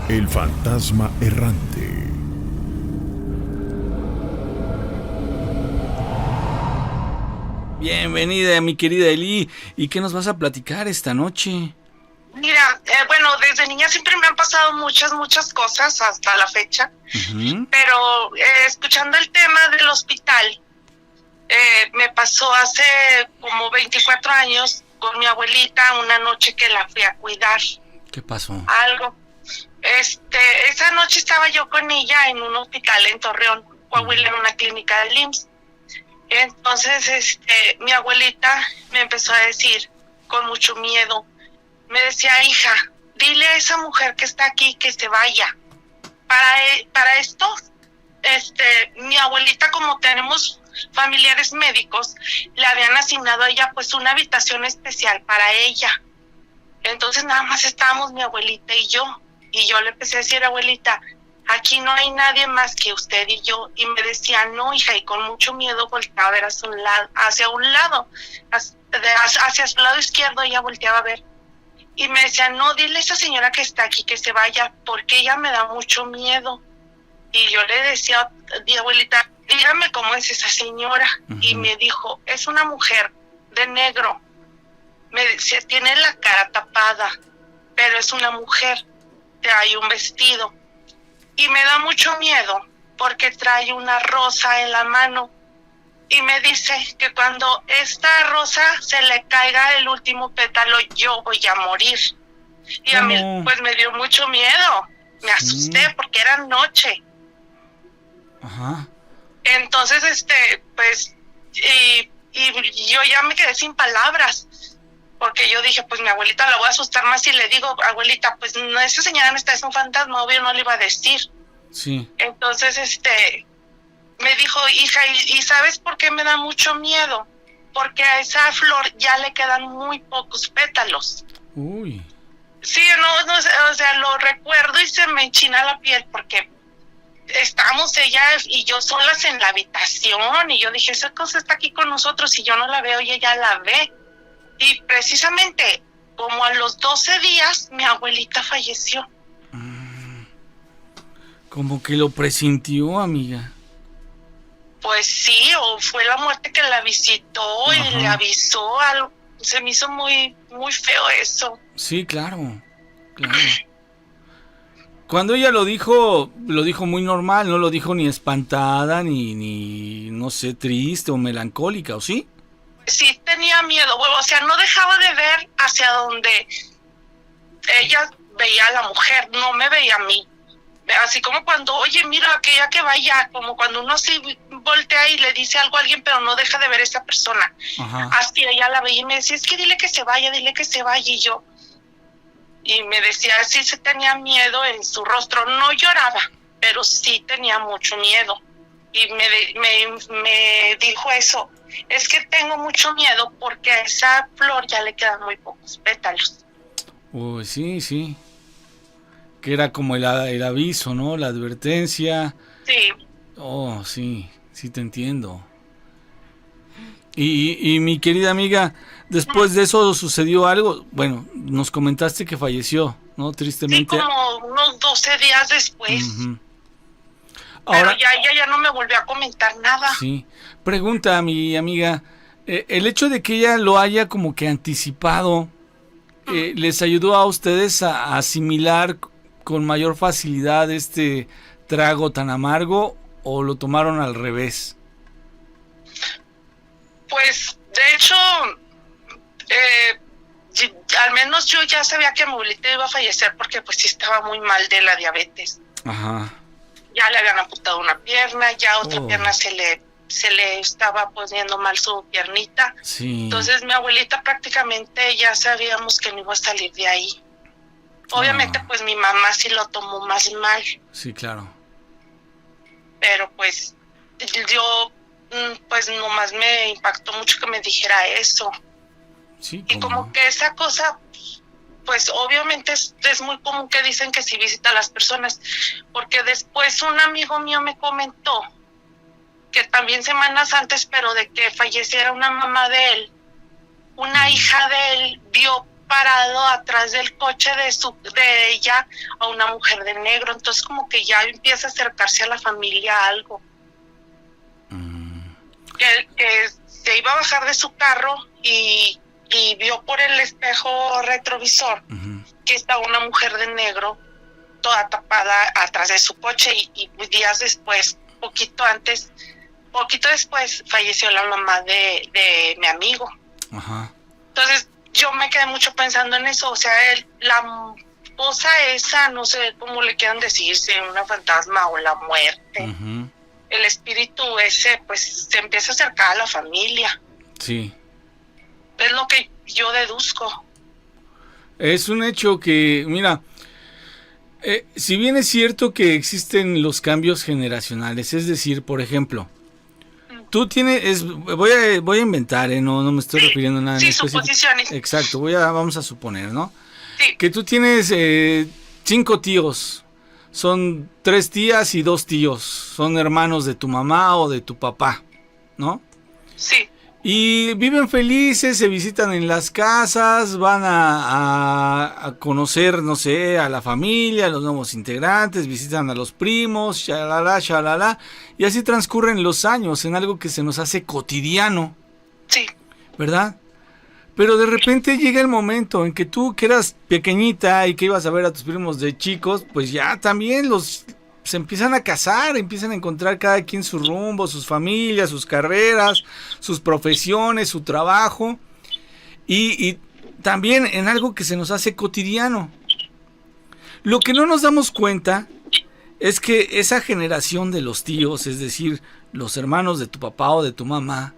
El fantasma errante. Bienvenida, mi querida Eli. ¿Y qué nos vas a platicar esta noche? Mira, bueno, desde niña siempre me han pasado muchas cosas hasta la fecha, Uh-huh. pero escuchando el tema del hospital, me pasó hace como 24 años con mi abuelita una noche que la fui a cuidar. ¿Qué pasó? Algo. Esa noche estaba yo con ella en un hospital en Torreón, Coahuila, en una clínica del IMSS. Entonces, mi abuelita me empezó a decir con mucho miedo, me decía, hija, dile a esa mujer que está aquí que se vaya. Para esto, mi abuelita, como tenemos familiares médicos, le habían asignado a ella pues una habitación especial para ella. Entonces nada más estábamos mi abuelita y yo le empecé a decir, abuelita, aquí no hay nadie más que usted y yo. Y me decía, no, hija, y con mucho miedo volteaba a ver hacia un lado, hacia su lado izquierdo. Ella volteaba a ver y me decía, no, dile a esa señora que está aquí que se vaya, porque ella me da mucho miedo. Y yo le decía, abuelita, dígame cómo es esa señora. Uh-huh. Y me dijo, es una mujer de negro. Me decía, tiene la cara tapada, pero es una mujer, trae un vestido. Y me da mucho miedo porque trae una rosa en la mano. Y me dice que cuando esta rosa se le caiga el último pétalo, yo voy a morir. Y a mí pues me dio mucho miedo. Me asusté porque era noche. Ajá. Entonces, pues, y yo ya me quedé sin palabras. Porque yo dije, pues mi abuelita la voy a asustar más y le digo, abuelita, pues no, esa señora no está, es un fantasma, obvio no le iba a decir. Sí. Entonces, me dijo, hija, ¿y sabes por qué me da mucho miedo? Porque a esa flor ya le quedan muy pocos pétalos. Uy. Sí, no, o sea, lo recuerdo y se me enchina la piel porque estamos ella y yo solas en la habitación y yo dije, esa cosa está aquí con nosotros y yo no la veo y ella la ve. Y precisamente como a los 12 días mi abuelita falleció. Como que lo presintió, amiga. Pues sí, o fue la muerte que la visitó. Ajá. Y le avisó algo. Se me hizo muy feo eso. Sí, claro. Cuando ella lo dijo muy normal, no lo dijo ni espantada, ni no sé, triste o melancólica, ¿o sí? Sí tenía miedo, o sea, no dejaba de ver hacia donde ella veía a la mujer, no me veía a mí. Así como cuando, oye, mira, aquella que vaya, como cuando uno se voltea y le dice algo a alguien, pero no deja de ver a esa persona. Ajá. Así ella la veía y me decía, es que dile que se vaya, y me decía, sí se tenía miedo en su rostro, no lloraba, pero sí tenía mucho miedo. Y me dijo eso, es que tengo mucho miedo porque a esa flor ya le quedan muy pocos pétalos. Uy, sí. Que era como el aviso, ¿no? La advertencia. Sí. Oh, sí te entiendo. Y mi querida amiga, después de eso sucedió algo. Bueno, nos comentaste que falleció, ¿no? Tristemente. Sí, como unos 12 días después. Uh-huh. Ahora, pero ella ya no me volvió a comentar nada. Sí. Pregunta, mi amiga, el hecho de que ella lo haya como que anticipado, ¿les ayudó a ustedes a asimilar con mayor facilidad este trago tan amargo o lo tomaron al revés? Pues, de hecho, al menos yo ya sabía que mi abuelita iba a fallecer porque pues sí estaba muy mal de la diabetes. Ajá. Ya le habían amputado una pierna, ya otra pierna se le estaba poniendo mal su piernita. Sí. Entonces mi abuelita prácticamente ya sabíamos que no iba a salir de ahí. Obviamente pues mi mamá sí lo tomó más mal. Sí, claro. Pero pues yo pues nomás me impactó mucho que me dijera eso. Sí, y como que esa cosa, pues obviamente es muy común que dicen que sí visita a las personas, porque después un amigo mío me comentó que también semanas antes, pero de que falleciera una mamá de él, una hija de él vio parado atrás del coche de ella a una mujer de negro. Entonces como que ya empieza a acercarse a la familia algo. Que se iba a bajar de su carro y vio por el espejo retrovisor que estaba una mujer de negro toda tapada atrás de su coche y días después, poquito después falleció la mamá de mi amigo. Ajá. Entonces yo me quedé mucho pensando en eso, o sea, la cosa esa, no sé cómo le quieran decir, si una fantasma o la muerte, el espíritu ese, pues se empieza a acercar a la familia. Sí. Es lo que yo deduzco. Es un hecho que, mira, si bien es cierto que existen los cambios generacionales, es decir, por ejemplo, tú tienes, voy a inventar, no me estoy refiriendo a nada en específico. Suposiciones. Exacto, vamos a suponer, ¿no? Sí. Que tú tienes 5 tíos, son 3 tías y 2 tíos, son hermanos de tu mamá o de tu papá, ¿no? Sí. Y viven felices, se visitan en las casas, van a conocer, no sé, a la familia, a los nuevos integrantes, visitan a los primos, shalala, y así transcurren los años en algo que se nos hace cotidiano. Sí. ¿Verdad? Pero de repente llega el momento en que tú, que eras pequeñita y que ibas a ver a tus primos de chicos, pues ya también se empiezan a casar, empiezan a encontrar cada quien su rumbo, sus familias, sus carreras, sus profesiones, su trabajo, y también en algo que se nos hace cotidiano. Lo que no nos damos cuenta es que esa generación de los tíos, es decir, los hermanos de tu papá o de tu mamá,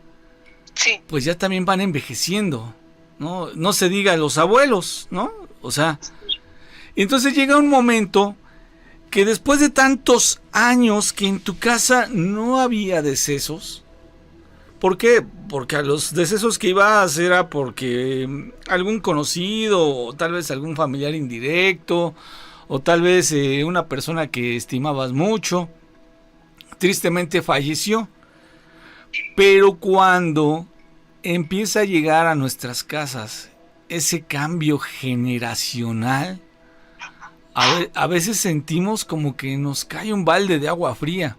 Sí. pues ya también van envejeciendo, ¿no? No se diga los abuelos, ¿no? O sea, y entonces llega un momento que después de tantos años que en tu casa no había decesos. ¿Por qué? Porque a los decesos que ibas era porque algún conocido o tal vez algún familiar indirecto o tal vez una persona que estimabas mucho tristemente falleció. Pero cuando empieza a llegar a nuestras casas ese cambio generacional, a veces sentimos como que nos cae un balde de agua fría.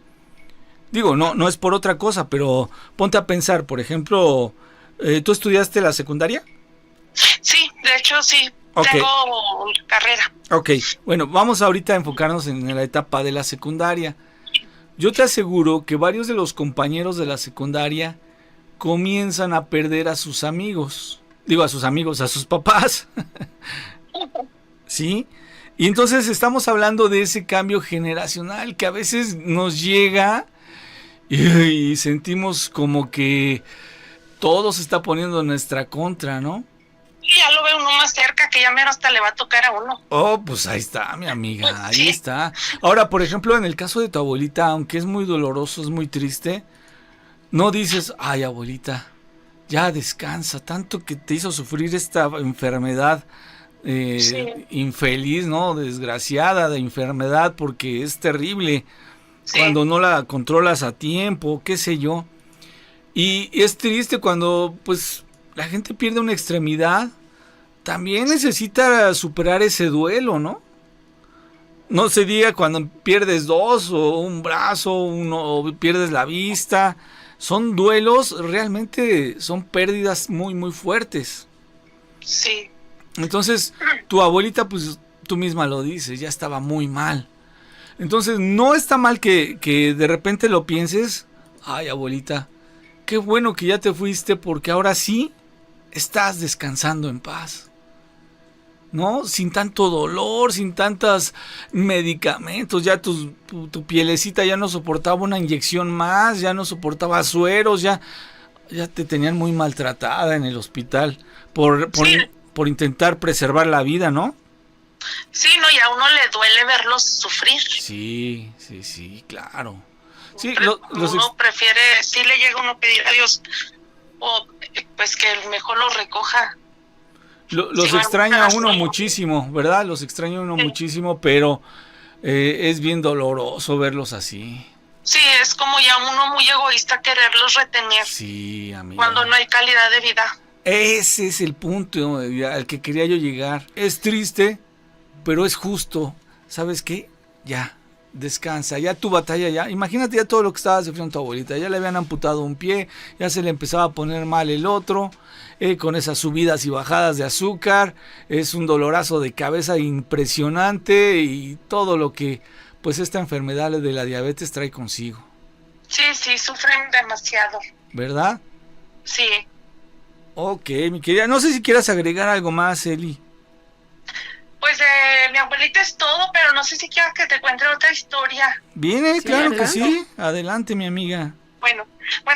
Digo, no es por otra cosa, pero ponte a pensar, por ejemplo, ¿tú estudiaste la secundaria? Sí, de hecho sí, Okay. Tengo carrera. Ok, bueno, vamos ahorita a enfocarnos en la etapa de la secundaria. Yo te aseguro que varios de los compañeros de la secundaria comienzan a perder a sus amigos. Digo, a sus amigos, a sus papás. ¿Sí? Y entonces estamos hablando de ese cambio generacional que a veces nos llega y sentimos como que todo se está poniendo en nuestra contra, ¿no? Y ya lo ve uno más cerca, que ya mero hasta le va a tocar a uno. Oh, pues ahí está, mi amiga, ahí Sí. está. Ahora, por ejemplo, en el caso de tu abuelita, aunque es muy doloroso, es muy triste, no dices, ay, abuelita, ya descansa, tanto que te hizo sufrir esta enfermedad infeliz, ¿no? Desgraciada de enfermedad, porque es terrible cuando no la controlas a tiempo, qué sé yo. Y es triste cuando, pues, la gente pierde una extremidad, también necesita superar ese duelo, ¿no? No se diga cuando pierdes 2 o un brazo, o pierdes la vista. Son duelos, realmente son pérdidas muy, muy fuertes. Sí. Entonces, tu abuelita, pues tú misma lo dices, ya estaba muy mal. Entonces, no está mal que de repente lo pienses, ay, abuelita, qué bueno que ya te fuiste porque ahora sí estás descansando en paz. ¿No? Sin tanto dolor, sin tantos medicamentos, ya tu pielecita ya no soportaba una inyección más, ya no soportaba sueros, ya te tenían muy maltratada en el hospital por intentar preservar la vida, ¿no? Sí, no, y a uno le duele verlos sufrir. Sí, claro. Sí, uno prefiere, sí le llega uno a pedir a Dios, o pues que mejor los recoja. Los extraña a uno muchísimo, ¿verdad? Los extraña a uno muchísimo, pero es bien doloroso verlos así. Sí, es como ya uno muy egoísta quererlos retener. Sí, amiga. Cuando no hay calidad de vida. Ese es el punto al que quería yo llegar. Es triste, pero es justo. ¿Sabes qué? Ya, descansa, ya tu batalla ya. Imagínate ya todo lo que estaba sufriendo tu abuelita. Ya le habían amputado un pie, ya se le empezaba a poner mal el otro, con esas subidas y bajadas de azúcar. Es un dolorazo de cabeza impresionante y todo lo que pues esta enfermedad de la diabetes trae consigo. Sí, sufren demasiado. ¿Verdad? Sí. Ok, mi querida. No sé si quieras agregar algo más, Eli. Pues mi abuelita es todo, pero no sé si quieras que te cuente otra historia. Viene, Sí, claro que adelante. sí. Adelante, mi amiga. Bueno,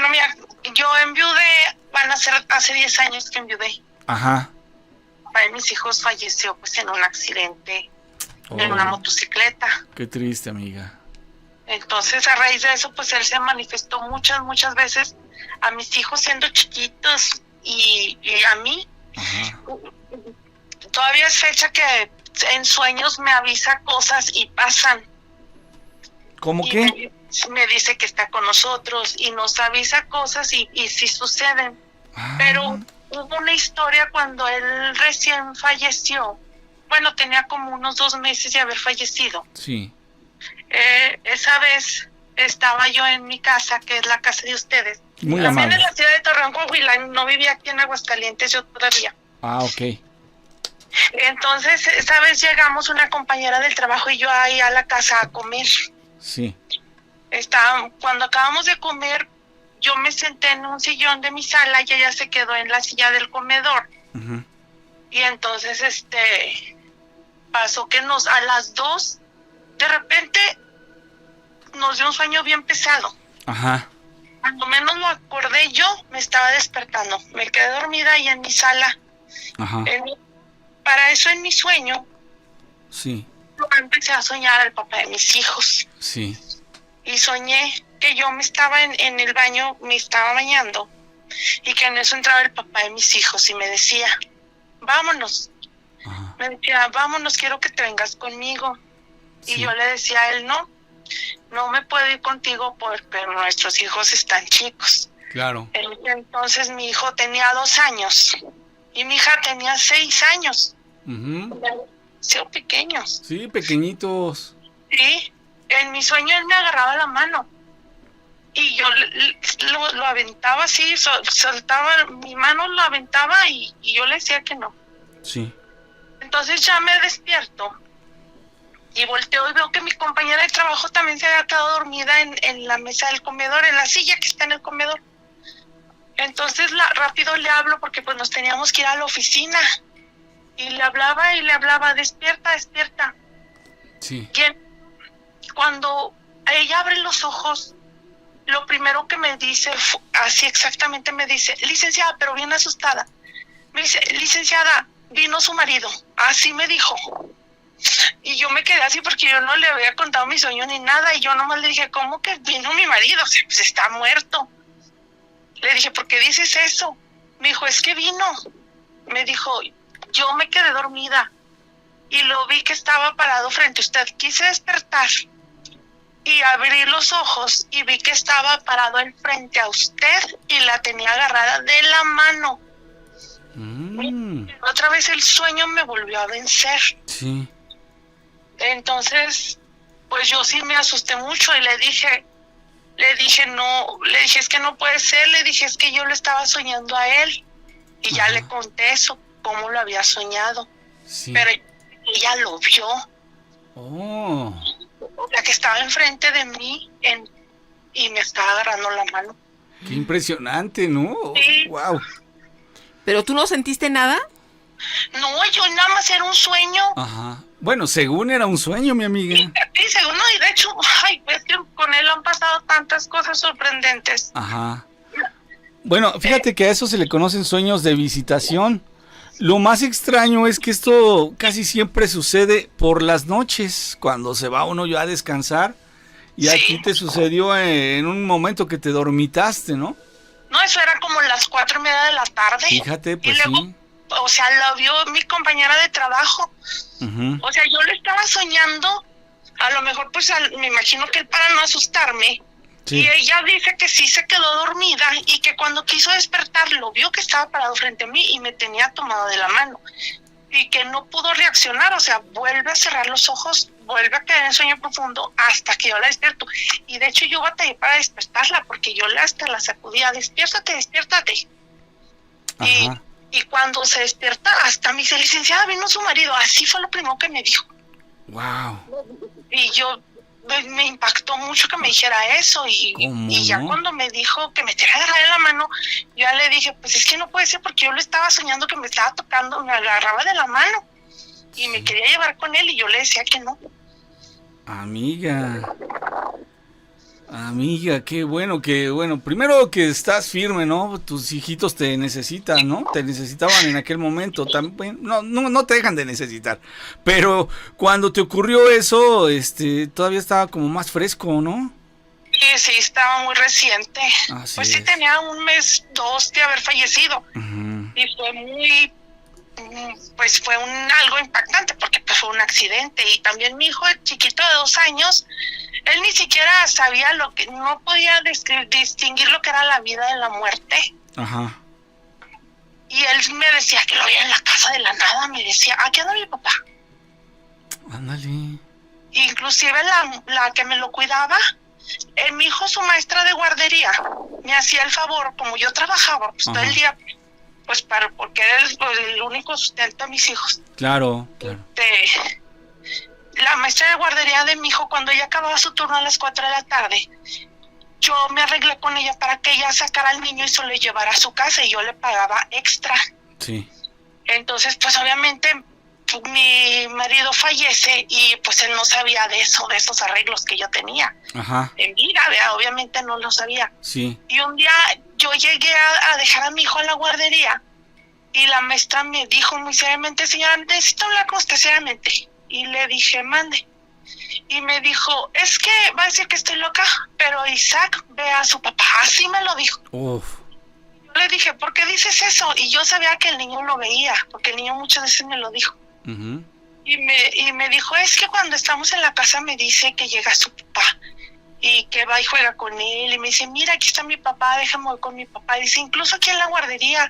mira, yo enviudé, van a ser hace 10 años que enviudé. Ajá. Papá de mis hijos falleció pues en un accidente en Oh, una motocicleta. qué triste, amiga. Entonces, a raíz de eso, pues él se manifestó muchas veces a mis hijos siendo chiquitos y a mí. Ajá. Todavía es fecha que en sueños me avisa cosas y pasan. ¿Cómo Y qué? me dice que está con nosotros y nos avisa cosas y sí suceden. Ah, Pero hubo una historia cuando él recién falleció. Bueno, tenía como unos 2 meses de haber fallecido. sí. Esa vez estaba yo en mi casa, que es la casa de ustedes. Muy También amable. en la ciudad de Torreón, Coahuila. No vivía aquí en Aguascalientes yo todavía. Ah, ok. Entonces, esa vez llegamos una compañera del trabajo y yo ahí a la casa a comer. Sí. Cuando acabamos de comer, yo me senté en un sillón de mi sala y ella se quedó en la silla del comedor. Ujú. Y entonces, pasó que a las 2, de repente, nos dio un sueño bien pesado. Ajá. Cuando menos lo acordé yo, me estaba despertando. Me quedé dormida ahí en mi sala. Ajá. Para eso en mi sueño, Sí. yo empecé a soñar al papá de mis hijos. Sí. Y soñé que yo me estaba en el baño, me estaba bañando. Y que en eso entraba el papá de mis hijos y me decía, vámonos. Ajá. Me decía, vámonos, quiero que te vengas conmigo. Sí. Y yo le decía a él, no me puedo ir contigo porque nuestros hijos están chicos. Claro. Entonces mi hijo tenía 2 años y mi hija tenía 6 años. Ujú. Son pequeños. Sí, pequeñitos. Sí, en mi sueño él me agarraba la mano y yo lo aventaba así, soltaba mi mano, lo aventaba y yo le decía que no. Sí. Entonces ya me despierto y volteo y veo que mi compañera de trabajo también se había quedado dormida en la mesa del comedor, en la silla que está en el comedor. Entonces rápido le hablo porque pues nos teníamos que ir a la oficina y le hablaba, despierta. Sí. Y cuando ella abre los ojos, lo primero que me dice, así exactamente me dice, licenciada, pero bien asustada, me dice, licenciada, vino su marido, así me dijo. Y yo me quedé así porque yo no le había contado mi sueño ni nada, y yo nomás le dije, ¿cómo que vino mi marido? O sea, pues está muerto. Le dije, ¿por qué dices eso? Me dijo, es que vino. Me dijo, yo me quedé dormida y lo vi que estaba parado frente a usted. Quise despertar y abrí los ojos y vi que estaba parado enfrente a usted y la tenía agarrada de la mano. Otra vez el sueño me volvió a vencer. Sí. Entonces, pues yo sí me asusté mucho y le dije, es que no puede ser, le dije, es que yo lo estaba soñando a él. Y ya le conté eso, cómo lo había soñado. Sí. Pero ella lo vio. Oh. La que estaba enfrente de mí y me estaba agarrando la mano. Qué impresionante, ¿no? Sí. Wow. ¿Pero tú no sentiste nada? No, yo nada más era un sueño. Ajá. Bueno, según era un sueño, mi amiga. Sí, según no, y de hecho, pues que con él han pasado tantas cosas sorprendentes. Ajá. Bueno, fíjate que a eso se le conocen sueños de visitación. Lo más extraño es que esto casi siempre sucede por las noches, cuando se va uno ya a descansar. Y Sí. aquí te sucedió en un momento que te dormitaste, ¿no? No, eso era como las 4:30 de la tarde. Fíjate, pues y luego, sí. o sea, lo vio mi compañera de trabajo. Ujú. O sea, yo le estaba soñando, a lo mejor pues me imagino que él para no asustarme, Sí. Y ella dice que sí se quedó dormida y que cuando quiso despertar lo vio que estaba parado frente a mí y me tenía tomado de la mano y que no pudo reaccionar, o sea, vuelve a cerrar los ojos, vuelve a caer en sueño profundo hasta que yo la despierto. Y de hecho yo batallé para despertarla porque yo hasta la sacudía, despiértate, despiértate. Y cuando se despierta, hasta me dice, licenciada, vino su marido. Así fue lo primero que me dijo. Wow. Y yo me impactó mucho que me dijera eso. Y ya cuando me dijo que me tirara de agarrar de la mano, yo ya le dije, pues es que no puede ser porque yo lo estaba soñando que me estaba tocando, me agarraba de la mano y me quería llevar con él y yo le decía que no. Amiga, qué bueno, primero que estás firme, ¿no? Tus hijitos te necesitan, ¿no? Te necesitaban en aquel momento, también, no te dejan de necesitar, pero cuando te ocurrió eso, todavía estaba como más fresco, ¿no? Sí, estaba muy reciente. Así pues sí, es. tenía 1 mes, 2 de haber fallecido. Uh-huh. Y fue muy, pues fue algo impactante porque pues fue un accidente. Y también mi hijo chiquito de 2 años, él ni siquiera sabía no podía distinguir lo que era la vida de la muerte. Ajá. Y él me decía que lo veía en la casa de la nada, me decía, aquí anda mi papá. Ándale. Inclusive la que me lo cuidaba, mi hijo, su maestra de guardería, me hacía el favor, como yo trabajaba pues, todo el día, pues porque era el único sustento de mis hijos. Claro. La maestra de guardería de mi hijo, cuando ella acababa su turno a las 4 de la tarde, yo me arreglé con ella para que ella sacara al niño y se lo llevara a su casa y yo le pagaba extra. Sí. Entonces, pues obviamente mi marido fallece y pues él no sabía de esos arreglos que yo tenía. Ajá. En vida, obviamente no lo sabía. Sí. Y un día yo llegué a dejar a mi hijo en la guardería y la maestra me dijo muy seriamente, señora, necesito hablar con usted seriamente. Y le dije, mande. Y me dijo, es que va a decir que estoy loca, pero Isaac ve a su papá. Así me lo dijo. Uf. Yo le dije, ¿por qué dices eso? Y yo sabía que el niño lo veía, porque el niño muchas veces me lo dijo. Uh-huh. Y me dijo, es que cuando estamos en la casa me dice que llega su papá y que va y juega con él. Y me dice, mira, aquí está mi papá, déjame ir con mi papá. Y dice, incluso aquí en la guardería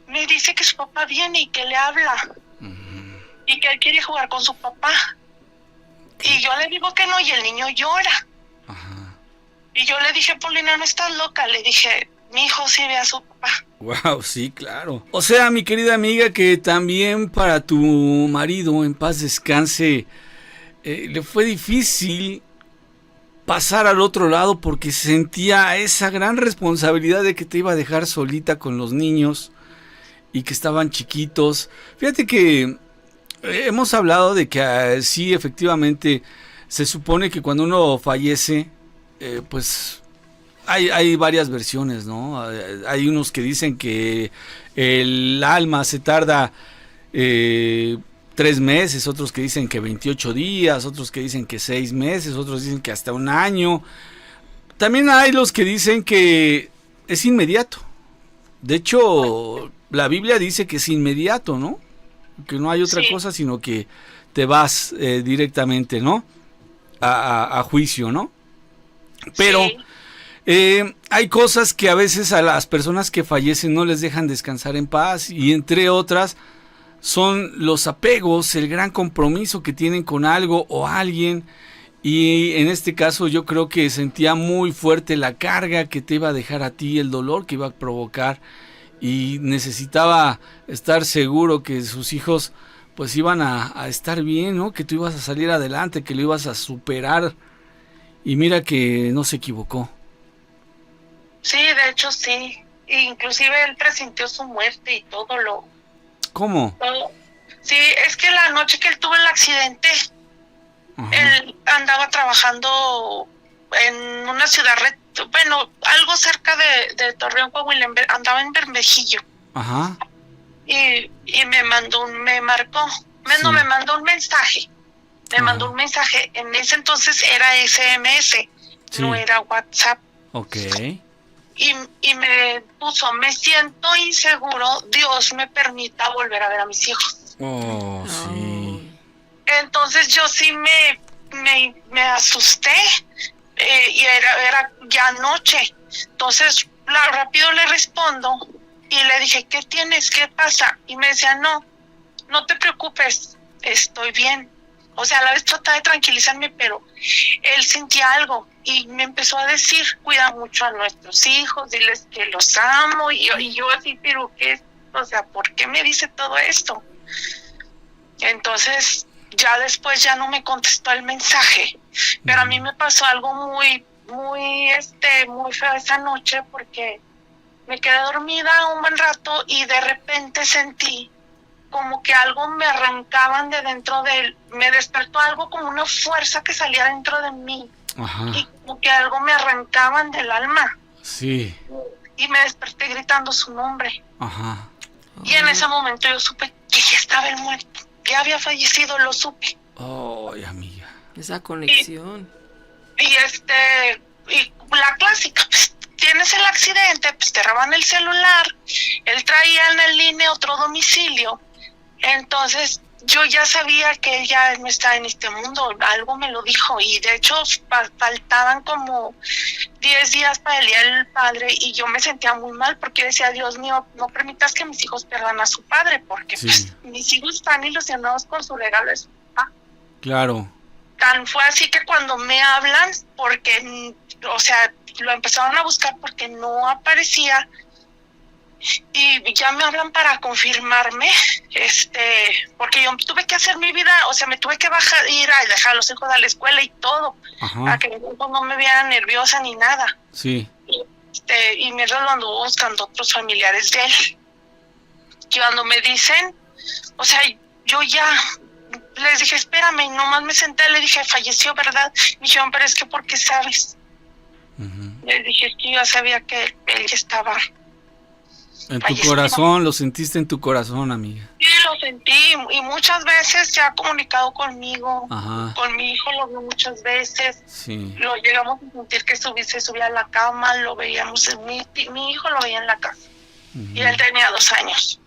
me dice que su papá viene y que le habla. Y que él quiere jugar con su papá. Y yo le digo que no, y el niño llora. Ajá. Y yo le dije, Paulina, no estás loca. Le dije, mi hijo sí ve a su papá. Wow, sí, claro. O sea, mi querida amiga, que también para tu marido, en paz descanse, le fue difícil pasar al otro lado porque sentía esa gran responsabilidad de que te iba a dejar solita con los niños y que estaban chiquitos. Fíjate que hemos hablado de que sí, efectivamente, se supone que cuando uno fallece, pues hay varias versiones, ¿no? Hay unos que dicen que el alma se tarda 3 meses, otros que dicen que 28 días, otros que dicen que 6 meses, otros dicen que hasta 1 año. También hay los que dicen que es inmediato. De hecho, la Biblia dice que es inmediato, ¿no? Que no hay otra cosa sino que te vas directamente, ¿no? A juicio, ¿no? Pero hay cosas que a veces a las personas que fallecen no les dejan descansar en paz, y entre otras son los apegos, el gran compromiso que tienen con algo o alguien. Y en este caso yo creo que sentía muy fuerte la carga que te iba a dejar a ti, el dolor que iba a provocar, y necesitaba estar seguro que sus hijos pues iban a estar bien, ¿no? Que tú ibas a salir adelante, que lo ibas a superar, y mira que no se equivocó. Sí, de hecho sí. Inclusive él presintió su muerte y todo lo... ¿Cómo? Todo. Sí, es que la noche que él tuvo el accidente, él andaba trabajando en una ciudad, algo cerca de Torreón, Coahuila, andaba en Bermejillo. Ajá. Y me mandó un mensaje. Me mandó un mensaje. En ese entonces era SMS, no era WhatsApp. Ok. Y me puso, me siento inseguro, Dios me permita volver a ver a mis hijos. Oh, sí. Entonces yo sí me asusté. y era ya noche. Entonces rápido le respondo y le dije, ¿qué tienes? ¿Qué pasa? Y me decía, no te preocupes, estoy bien. O sea, a la vez trataba de tranquilizarme, pero él sentía algo y me empezó a decir, cuida mucho a nuestros hijos, diles que los amo. Y yo así, pero ¿qué es? O sea, ¿por qué me dice todo esto? Entonces, ya después ya no me contestó el mensaje, pero a mí me pasó algo muy feo esa noche, porque me quedé dormida un buen rato y de repente sentí como que algo me arrancaban de dentro de él, me despertó algo como una fuerza que salía dentro de mí. Ajá. Y como que algo me arrancaban del alma. Sí. Y me desperté gritando su nombre. Ajá. Y en ese momento yo supe que ya estaba él muerto, que había fallecido, lo supe. Ay, amiga. Esa conexión. Y la clásica, pues tienes el accidente, pues te roban el celular, él traía en el línea otro domicilio. Entonces yo ya sabía que él ya no estaba en este mundo, algo me lo dijo, y de hecho faltaban como 10 días para el Día del Padre y yo me sentía muy mal porque decía, Dios mío, no permitas que mis hijos pierdan a su padre, porque sí, pues, mis hijos están ilusionados con su regalo de su papá. Claro. Tan fue así que cuando me hablan, porque, o sea, lo empezaron a buscar porque no aparecía, y ya me hablan para confirmarme, porque yo tuve que hacer mi vida, o sea, me tuve que ir a dejar a los hijos a la escuela y todo. Ajá. Para que mis hijos no me vieran nerviosa ni nada. Sí. Y mi reloj anduvo buscando otros familiares de él. Y cuando me dicen, o sea, yo ya les dije, espérame, y nomás me senté, le dije, falleció, ¿verdad? Me dijeron, pero es que, ¿por qué sabes? Uh-huh. Les dije, es que yo ya sabía que él ya estaba en tu corazón, lo sentiste en tu corazón, amiga. Sí, lo sentí, y muchas veces se ha comunicado conmigo. Ajá. Con mi hijo lo vio muchas veces. Sí. Lo llegamos a sentir que se subía a la cama, lo veíamos, mi hijo lo veía en la casa. Uh-huh. Y él tenía 2 años.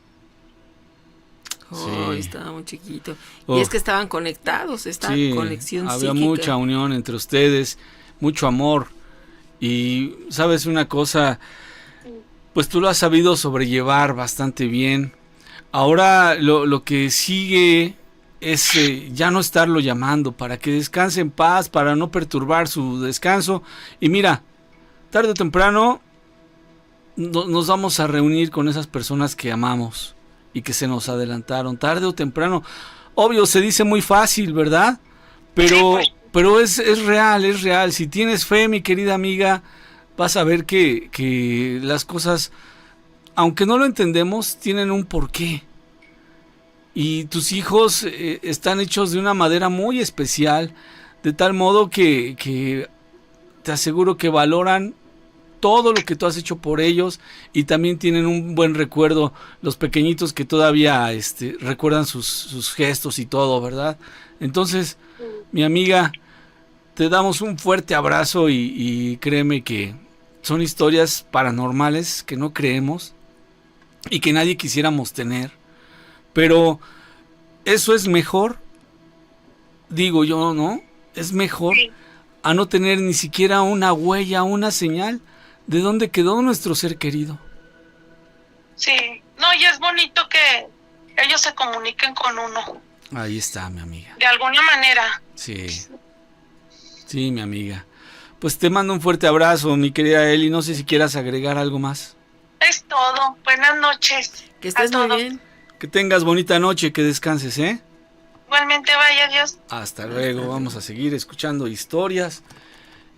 Oh, sí. Estaba muy chiquito. Y es que estaban conectados, esta conexión había psíquica. Mucha unión entre ustedes, mucho amor. Y, ¿sabes una cosa? Pues tú lo has sabido sobrellevar bastante bien. Ahora lo que sigue es ya no estarlo llamando, para que descanse en paz, para no perturbar su descanso. Y mira, tarde o temprano nos vamos a reunir con esas personas que amamos y que se nos adelantaron. Tarde o temprano, obvio, se dice muy fácil, ¿verdad? Pero es real, es real. Si tienes fe, mi querida amiga, vas a ver que las cosas, aunque no lo entendemos, tienen un porqué. Y tus hijos están hechos de una madera muy especial, de tal modo que te aseguro que valoran todo lo que tú has hecho por ellos, y también tienen un buen recuerdo, los pequeñitos que todavía recuerdan sus gestos y todo, ¿verdad? Entonces, mi amiga, te damos un fuerte abrazo y créeme que son historias paranormales que no creemos y que nadie quisiéramos tener, pero eso es mejor, digo yo, ¿no? Es mejor a no tener ni siquiera una huella, una señal de dónde quedó nuestro ser querido. Sí, no, y es bonito que ellos se comuniquen con uno. Ahí está, mi amiga. De alguna manera. Sí, mi amiga. Pues te mando un fuerte abrazo, mi querida Eli. No sé si quieras agregar algo más. Es todo. Buenas noches. Que estés muy bien. Que tengas bonita noche, que descanses, ¿eh? Igualmente, vaya, adiós. Hasta luego. Vamos a seguir escuchando historias.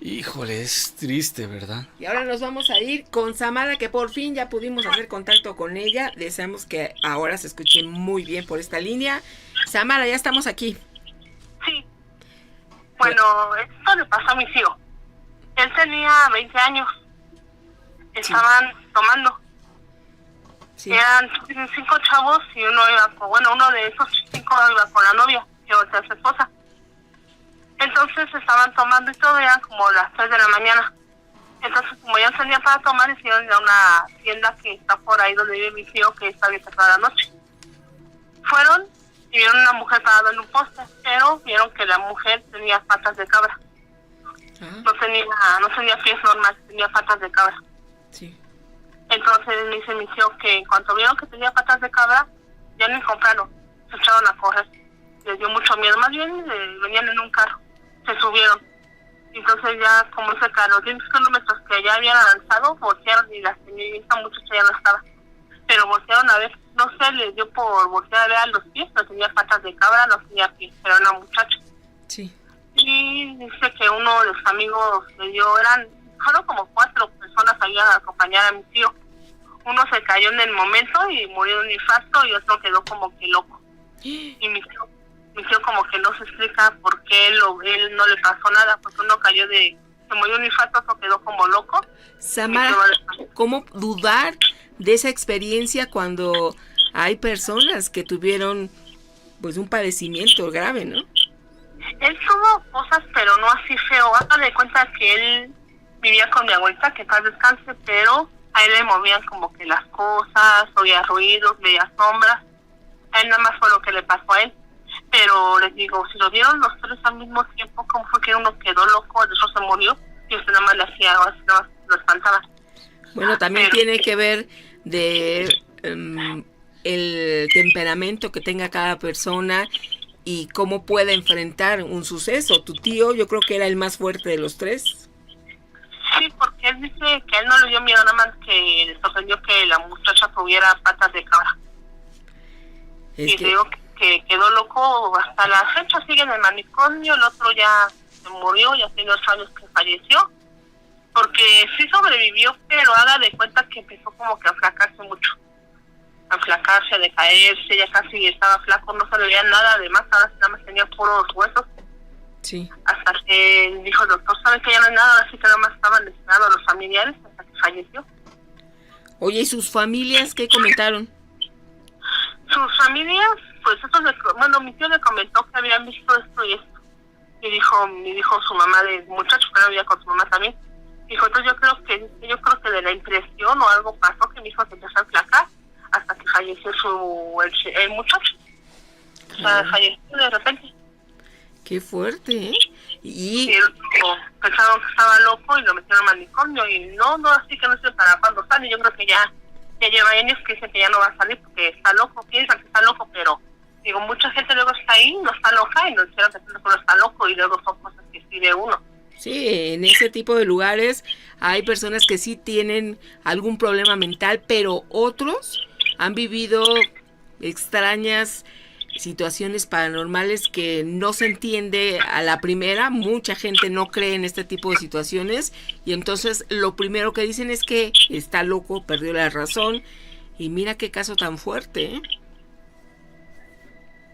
Híjole, es triste, ¿verdad? Y ahora nos vamos a ir con Samara, que por fin ya pudimos hacer contacto con ella. Deseamos que ahora se escuche muy bien por esta línea. Samara, ya estamos aquí. Sí. Bueno, esto le pasó a mi tío. Él tenía 20 años. Estaban tomando. Sí. Eran 5 chavos y uno de esos 5 iba con la novia, y otra su esposa. Entonces estaban tomando y todo, eran como las 3 de la mañana. Entonces, como ya salían para tomar, hicieron ir a una tienda que está por ahí donde vive mi tío, que está abierta toda la noche. Fueron y vieron una mujer parada en un poste, pero vieron que la mujer tenía patas de cabra. no tenía pies normales, tenía patas de cabra. Sí. Entonces dice mi tío que en cuanto vieron que tenía patas de cabra, ya ni compraron, se echaron a correr. Les dio mucho miedo, más bien venían en un carro, se subieron. Entonces ya, como dice que a los 10 kilómetros que ya habían avanzado, voltearon y la señorita muchacha ya no estaba. Pero voltearon a ver, no sé, les dio por voltear a ver a los pies, no tenía patas de cabra, no tenía pies, pero era una muchacha. Sí. Y dice que uno de los amigos le dio, fueron como 4 personas ahí a acompañar a mi tío. Uno se cayó en el momento y murió de un infarto y otro quedó como que loco. Y mi tío como que no se explica por qué él no le pasó nada, porque uno se murió de un infarto, otro quedó como loco. Samara, ¿cómo dudar de esa experiencia cuando hay personas que tuvieron pues un padecimiento grave, ¿no? Él tuvo cosas, pero no así feo. Haga de cuenta que él vivía con mi abuelita, que paz descanse, pero a él le movían como que las cosas, oía ruidos, veía sombras. A él nada más fue lo que le pasó a él. Pero les digo, si lo vieron los 3 al mismo tiempo, ¿cómo fue que uno quedó loco, el otro se murió? Y usted nada más le hacía, así nada más lo espantaba. Bueno, también tiene que ver de el temperamento que tenga cada persona y cómo puede enfrentar un suceso. Tu tío, yo creo que era el más fuerte de los 3. Sí, porque él dice que a él no le dio miedo, nada más que le sorprendió que la muchacha tuviera patas de cabra. Y digo que quedó loco hasta la fecha, sigue en el manicomio, el otro ya se murió, ya tiene 8 años que falleció, porque sí sobrevivió, pero haga de cuenta que empezó como que a flacarse mucho, a flacarse, a decaerse, ya casi estaba flaco, no se le veía nada, además ahora nada más tenía puros huesos. Sí. Hasta que dijo el doctor, ¿sabe que ya no hay nada? Así que nada más estaban lesionados los familiares hasta que falleció. Oye, ¿y sus familias qué comentaron? Sus familias, pues mi tío le comentó que habían visto esto y esto. Y dijo su mamá del muchacho, que no vivía con su mamá también. Dijo, entonces yo creo que de la impresión o algo pasó que mi hijo se empezó a flacar hasta que falleció el muchacho. O sea, falleció de repente. Qué fuerte, ¿eh? Y pensaron que estaba loco y lo metieron al manicomio y no, así que no sé para cuándo sale. Yo creo que ya lleva años que dice que ya no va a salir porque está loco, piensan que está loco, pero digo, mucha gente luego está ahí, no está loca y no hicieron que no está loco y luego son cosas que sí de uno. Sí, en ese tipo de lugares hay personas que sí tienen algún problema mental, pero otros han vivido extrañas situaciones paranormales que no se entiende a la primera. Mucha gente no cree en este tipo de situaciones y entonces lo primero que dicen es que está loco, perdió la razón, y mira qué caso tan fuerte, ¿eh?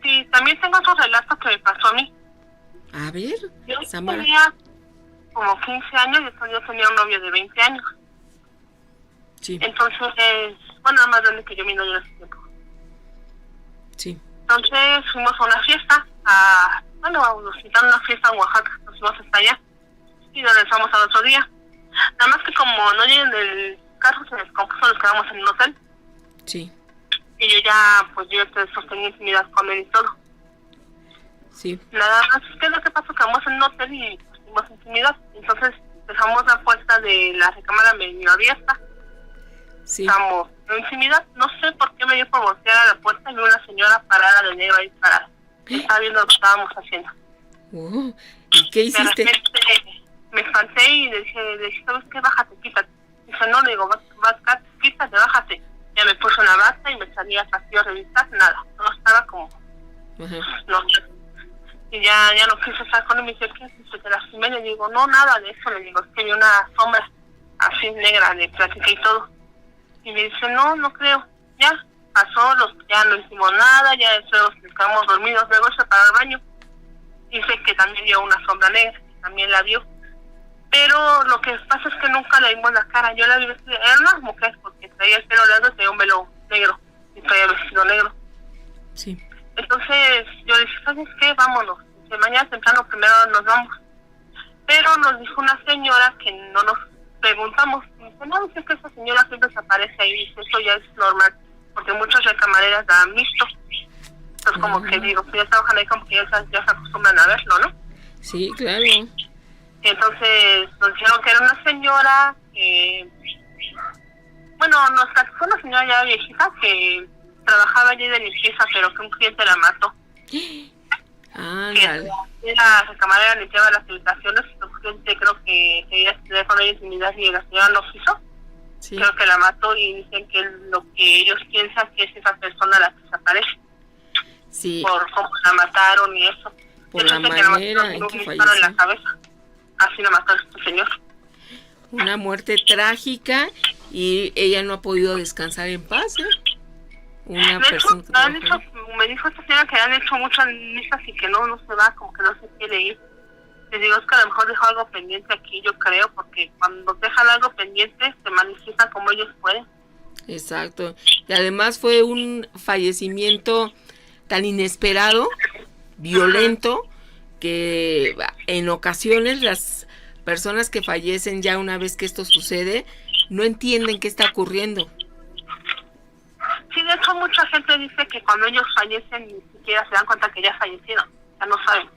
Sí, también tengo otro relato que me pasó a mí. A ver, yo Samara. tenía como 15 años y después yo tenía un novio de 20 años. Sí. Entonces, bueno, más grande que yo, mi novio en ese tiempo. Sí. Entonces fuimos a una fiesta, nos invitaron a una fiesta en Oaxaca, nos fuimos hasta allá y regresamos al otro día. Nada más que como no llegué en el carro, se descompuso, nos quedamos en un hotel. Sí. Y yo sostenía intimidad con él y todo. Sí. Nada más, ¿qué es lo que pasó? Quedamos en un hotel y tuvimos intimidad. Entonces dejamos la puerta de la recámara medio abierta. Sí. Estamos en intimidad, no sé por qué me dio por voltear a la puerta y vi una señora parada de negro ahí parada. Estaba viendo lo que estábamos haciendo. ¿Y qué hiciste? De repente me espanté y le dije, ¿sabes qué? Bájate, quítate. Dice, no, le digo, quítate, bájate. Ya me puse una bata y me salí al pasillo a revisar, nada. Todo estaba como, no sé. Y ya no quise estar con él, me dice, ¿qué? Se te lastimé, le digo, no, nada de eso, le digo, es que vi una sombra así negra, le platiqué y todo. Y me dice, no creo. Ya pasó, ya no hicimos nada, ya luego nos quedamos dormidos, luego se paró al baño. Dice que también vio una sombra negra, que también la vio. Pero lo que pasa es que nunca le vimos la cara. Yo la vi vestida, era una mujer, porque traía el pelo largo y traía un velo negro, y traía vestido negro. Sí. Entonces yo le dije, ¿sabes qué? Vámonos. Dice, mañana temprano primero nos vamos. Pero nos dijo una señora que no nos preguntamos, dice, no, dice que esa señora siempre se aparece ahí, dice, eso ya es normal, porque muchas recamareras la han visto. Entonces como que digo, pues ya trabajan ahí como que ya se acostumbran a verlo, ¿no? Sí, claro. Entonces nos dijeron que era una señora que, bueno, nos fue una señora ya viejita que trabajaba allí de limpieza, pero que un cliente la mató. Ándale. Que la camarera limpiaba las habitaciones y un cliente creo que quería tener con ella intimidad y la señora no quiso. Sí. Creo que la mató y dicen que lo que ellos piensan que es esa persona la que desaparece. Sí. Por cómo la mataron y eso. Por Yo la sé que manera en que en falleció. la cabeza. Así la mató este señor. Una muerte trágica y ella no ha podido descansar en paz, ¿eh? Una De hecho, persona que me dijo esta señora que han hecho muchas misas y que no se va, como que no se quiere ir. Les digo, es que a lo mejor dejó algo pendiente aquí, yo creo, porque cuando dejan algo pendiente se manifiesta como ellos pueden. Exacto. Y además fue un fallecimiento tan inesperado, violento, que en ocasiones las personas que fallecen ya una vez que esto sucede no entienden qué está ocurriendo. Sí, de hecho mucha gente dice que cuando ellos fallecen ni siquiera se dan cuenta que ya fallecieron, ya no saben.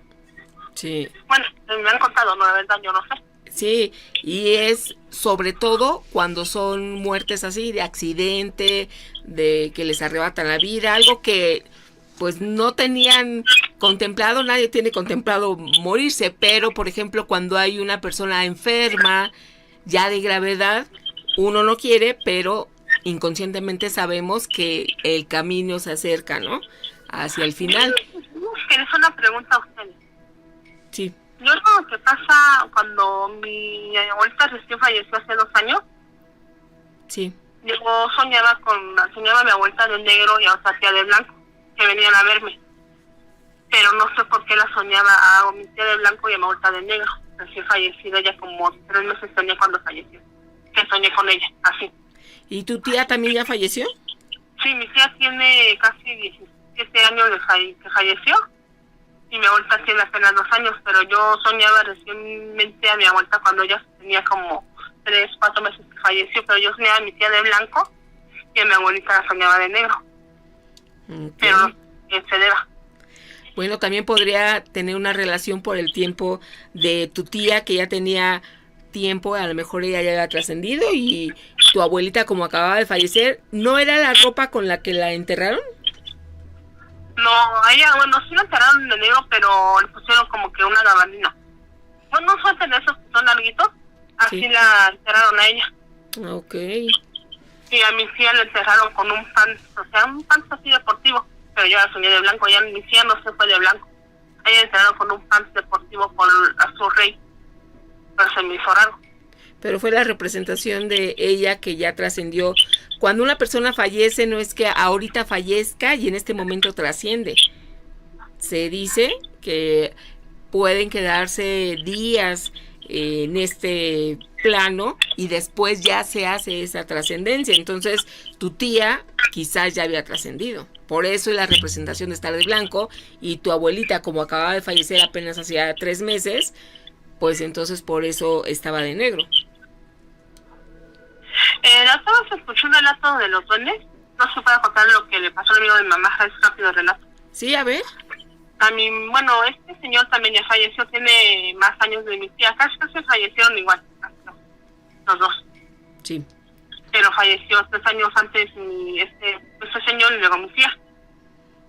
Sí. Bueno, me han contado, no, la verdad yo no sé. Sí, y es sobre todo cuando son muertes así, de accidente, de que les arrebatan la vida, algo que pues no tenían contemplado, nadie tiene contemplado morirse, pero por ejemplo cuando hay una persona enferma, ya de gravedad, uno no quiere, pero inconscientemente sabemos que el camino se acerca, ¿no? Hacia el final. ¿Quieres una pregunta a ustedes? Sí. Yo lo que pasa cuando mi abuelita recién falleció hace 2 años, Sí. yo soñaba a mi abuelita de negro y a otra tía de blanco, que venían a verme. Pero no sé por qué la soñaba a mi tía de blanco y a mi abuelita de negro, recién fallecida, ya como 3 meses soñé cuando falleció. Que soñé con ella, así. ¿Y tu tía también ya falleció? Sí, mi tía tiene casi 17 años que falleció y mi abuelita tiene apenas 2 años, pero yo soñaba recientemente a mi abuelita cuando ella tenía como 3, 4 meses que falleció, pero yo soñaba a mi tía de blanco y a mi abuelita la soñaba de negro. Okay. Pero no sé qué se deba. Bueno, también podría tener una relación por el tiempo de tu tía, que ya tenía tiempo, a lo mejor ella ya había trascendido, y tu abuelita, como acababa de fallecer, ¿no era la ropa con la que la enterraron? No, a ella, bueno, sí la enterraron de negro, pero le pusieron como que una gabardina. Bueno, no suelten esos que son larguitos, así Sí. la enterraron a ella. Ok. Y a mi tía le enterraron con un pants, o sea, un pants así deportivo, pero yo la soñé de blanco, ya mi tía no se fue de blanco. A ella le enterraron con un pants deportivo con azul rey, pero se me hizo raro. Pero fue la representación de ella que ya trascendió. Cuando una persona fallece, no es que ahorita fallezca y en este momento trasciende. Se dice que pueden quedarse días en este plano y después ya se hace esa trascendencia. Entonces tu tía quizás ya había trascendido. Por eso es la representación de estar de blanco, y tu abuelita, como acababa de fallecer apenas hacía 3 meses, pues entonces por eso estaba de negro. La otra vez escuché un relato de los duendes. No se puede contar lo que le pasó al amigo de mi mamá, es rápido el relato. Sí, a ver. A mí, bueno, este señor también ya falleció, tiene más años de mi tía, casi fallecieron igual, los dos. Sí. Pero falleció 3 años antes este señor y luego mi tía.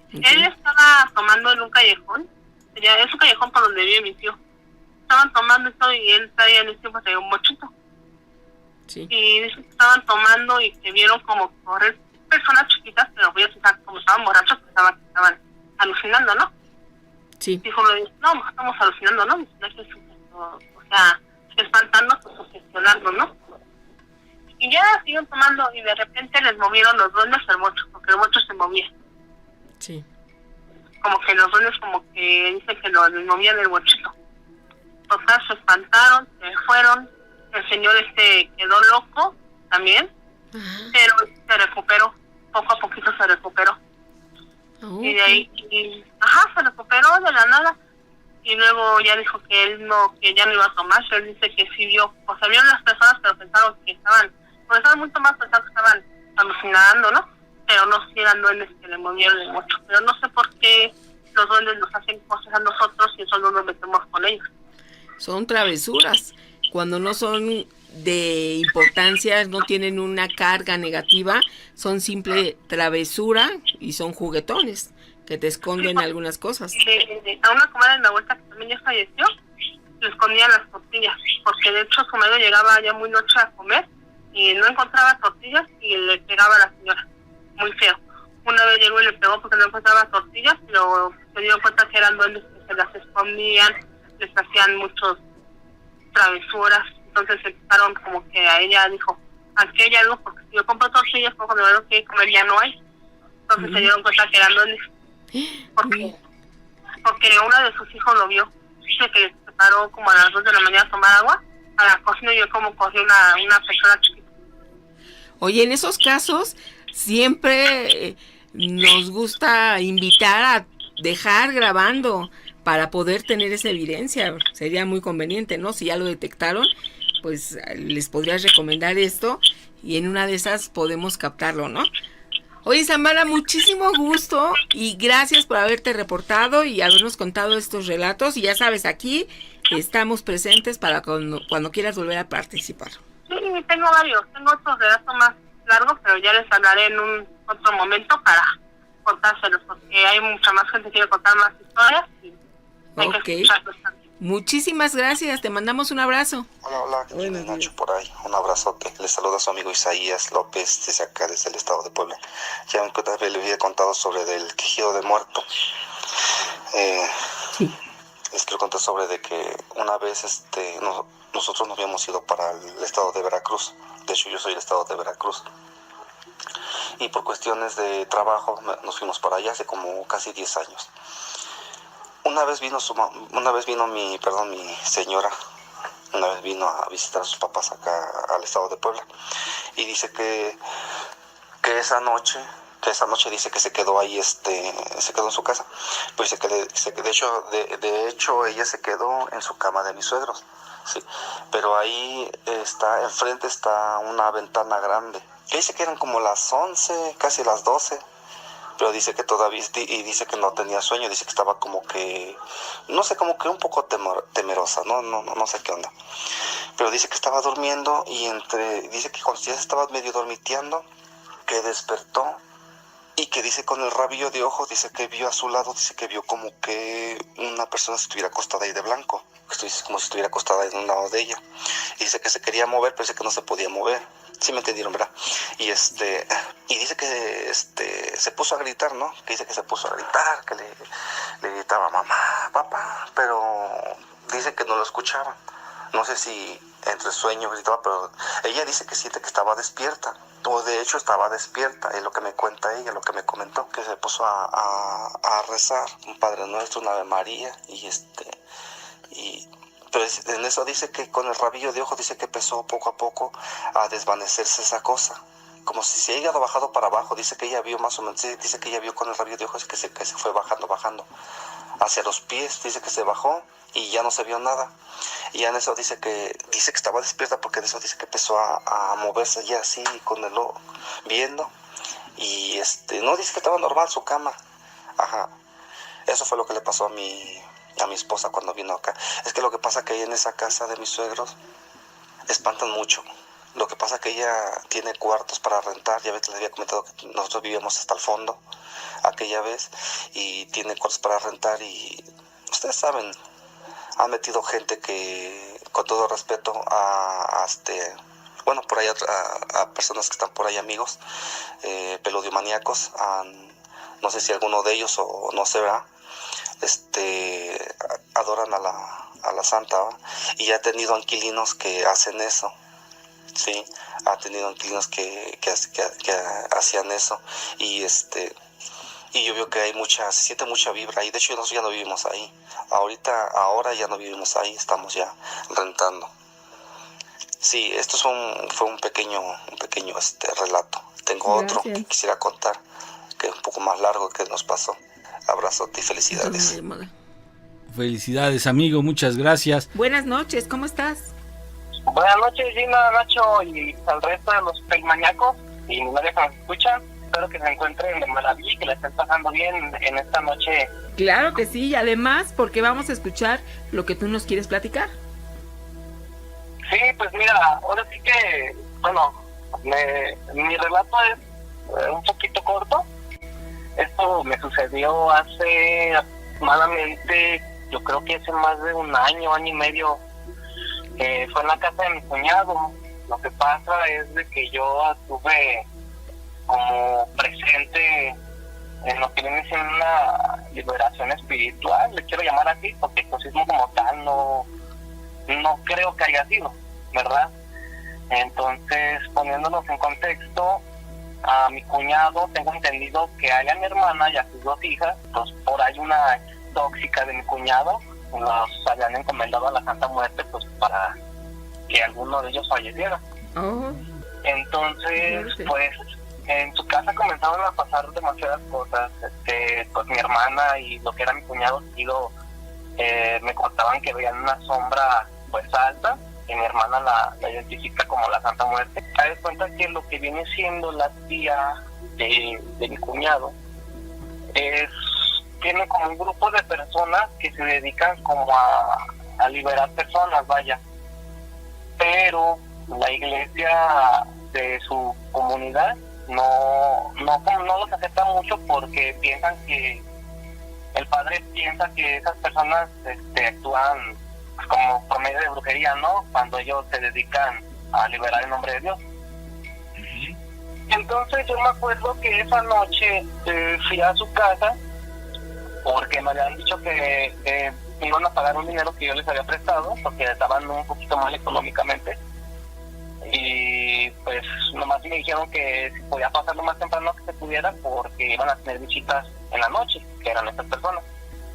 Okay. Él estaba tomando en un callejón, es un callejón por donde vive mi tío. Estaban tomando esto y él traía en ese tiempo un mochito. Sí. Y dice que estaban tomando y que vieron como correr personas chiquitas, pero voy a pensar como estaban borrachos, que estaban alucinando, ¿no? Sí. Dijo, no, estamos alucinando, ¿no? O sea, espantando, pues sugestionando, ¿no? Y ya siguieron tomando y de repente les movieron los duendes el mocho, porque el mocho se movía. Sí. Como que los duendes como que dicen que les movían el mochito. Total, se espantaron, se fueron. El señor quedó loco también, pero se recuperó, poco a poquito se recuperó. Okay. Y de ahí, se recuperó de la nada. Y luego ya dijo que él que ya no iba a tomar. Él dice que sí vio, o sea, vieron las personas, pero pensaron que estaban mucho más, pensaron que estaban alucinando, ¿no? Pero no, si eran duendes que le movieron el mucho. Pero no sé por qué los duendes nos hacen cosas a nosotros y nosotros nos metemos con ellos. son travesuras. Cuando no son de importancia, no tienen una carga negativa, son simple travesura y son juguetones que te esconden algunas cosas. A una comadre de mi abuelita que también ya falleció, le escondían las tortillas, porque de hecho su marido llegaba ya muy noche a comer y no encontraba tortillas y le pegaba a la señora, muy feo. Una vez llegó y le pegó porque no encontraba tortillas, pero se dio cuenta que eran duendes que se las escondían, les hacían muchos travesuras. Entonces empezaron como que a ella dijo, aquí hay algo, porque si yo compro tortillas, pues cuando veo que comer ya no hay. Entonces se dieron cuenta que eran duendes. Porque uno de sus hijos lo vio. Dice que se paró como a las 2 de la mañana a tomar agua a la cocina y vio como corrió una persona chiquita. Oye, en esos casos siempre nos gusta invitar a dejar grabando para poder tener esa evidencia. Sería muy conveniente, ¿no? Si ya lo detectaron, pues les podrías recomendar esto y en una de esas podemos captarlo, ¿no? Oye, Samara, muchísimo gusto y gracias por haberte reportado y habernos contado estos relatos. Y ya sabes, aquí estamos presentes para cuando quieras volver a participar. Sí, tengo varios. Tengo otros relatos más largos, pero ya les hablaré en un otro momento para contárselos, porque hay mucha más gente que quiere contar más historias y hay que escucharlos también. Muchísimas gracias, te mandamos un abrazo. Hola, que tiene Nacho por ahí, un abrazote. Les saluda a su amigo Isaías López desde acá, desde el estado de Puebla. Ya le había contado sobre el quejido de muerto. Sí. Les quiero contar sobre de que una vez nosotros nos habíamos ido para el estado de Veracruz. De hecho, yo soy del estado de Veracruz. Y por cuestiones de trabajo nos fuimos para allá hace como casi 10 años. Una vez vino mi señora, una vez vino a visitar a sus papás acá al estado de Puebla y dice que esa noche dice que se quedó ahí, se quedó en su casa. Pues de hecho ella se quedó en su cama de mis suegros, sí. Pero ahí enfrente está una ventana grande. Que dice que eran como las 11, casi las 12. Pero dice que todavía, y dice que no tenía sueño, dice que estaba como que, no sé, como que un poco temerosa, no sé qué onda. Pero dice que estaba durmiendo y dice que cuando ya se estaba medio dormiteando, que despertó y que dice con el rabillo de ojo, dice que vio a su lado, dice que vio como que una persona estuviera acostada ahí de blanco, como si estuviera acostada en un lado de ella. Y dice que se quería mover, pero dice que no se podía mover. Sí me entendieron, ¿verdad? Y dice que se puso a gritar, ¿no? Que dice que se puso a gritar, que le gritaba mamá, papá, pero dice que no lo escuchaban. No sé si entre sueños gritaba, pero ella dice que siente que estaba despierta. O de hecho estaba despierta, es lo que me cuenta ella, lo que me comentó, que se puso a rezar un Padre Nuestro, una Ave María, pero en eso dice que con el rabillo de ojo dice que empezó poco a poco a desvanecerse esa cosa, como si se haya bajado para abajo. Dice que ella vio más o menos, dice que ella vio con el rabillo de ojo que se fue bajando hacia los pies. Dice que se bajó y ya no se vio nada. Y ya en eso dice que estaba despierta, porque en eso dice que empezó a moverse ya así con el ojo viendo. Y no, dice que estaba normal su cama. Ajá. Eso fue lo que le pasó a mi esposa cuando vino acá. Es que lo que pasa que ahí en esa casa de mis suegros espantan mucho. Lo que pasa que ella tiene cuartos para rentar. Ya ves que les había comentado que nosotros vivíamos hasta el fondo aquella vez, y tiene cuartos para rentar, y ustedes saben, han metido gente que, con todo respeto, por ahí a personas que están por ahí, amigos, pelodiomaníacos, no sé si alguno de ellos o no se verá, adoran a la santa, ¿va? Y ha tenido inquilinos que hacen eso, sí, ha tenido inquilinos que hacían eso, y yo veo que se siente mucha vibra ahí. De hecho nosotros ya no vivimos ahí, ahora ya no vivimos ahí, estamos ya rentando. Sí, esto fue un pequeño relato. Tengo otro que quisiera contar, que es un poco más largo, que nos pasó. Abrazote y felicidades. Felicidades, amigo, muchas gracias. Buenas noches, ¿cómo estás? Buenas noches, Gina, Nacho y al resto de los pelmañacos y mi novia que nos escucha. Espero que se encuentren de maravilla y que la estén pasando bien en esta noche. Claro que sí, y además porque vamos a escuchar lo que tú nos quieres platicar. Sí, pues mira, ahora sí que, bueno, mi relato es un poquito corto. Esto me sucedió hace aproximadamente, yo creo que hace más de un año y medio. Fue en la casa de mi cuñado. Lo que pasa es de que yo estuve como presente en lo que viene siendo una liberación espiritual, le quiero llamar así, porque el exorcismo como tal no creo que haya sido, ¿verdad? Entonces, poniéndonos en contexto, a mi cuñado tengo entendido que a mi hermana y a sus 2 hijas, pues por ahí una tóxica de mi cuñado, los habían encomendado a la Santa Muerte pues para que alguno de ellos falleciera. Oh. Entonces, pues en su casa comenzaron a pasar demasiadas cosas. Pues mi hermana y lo que era mi cuñado me contaban que veían una sombra pues alta, que mi hermana la identifica como la Santa Muerte. Te das cuenta que lo que viene siendo la tía de mi cuñado tiene como un grupo de personas que se dedican como a liberar personas, vaya. Pero la iglesia de su comunidad no los acepta mucho porque piensan que el padre piensa que esas personas actúan como por medio de brujería, ¿no? Cuando ellos se dedican a liberar el nombre de Dios. Entonces yo me acuerdo que esa noche fui a su casa porque me habían dicho que me iban a pagar un dinero que yo les había prestado porque estaban un poquito mal económicamente, y pues nomás me dijeron que si podía pasar lo más temprano que se pudiera porque iban a tener visitas en la noche, que eran estas personas.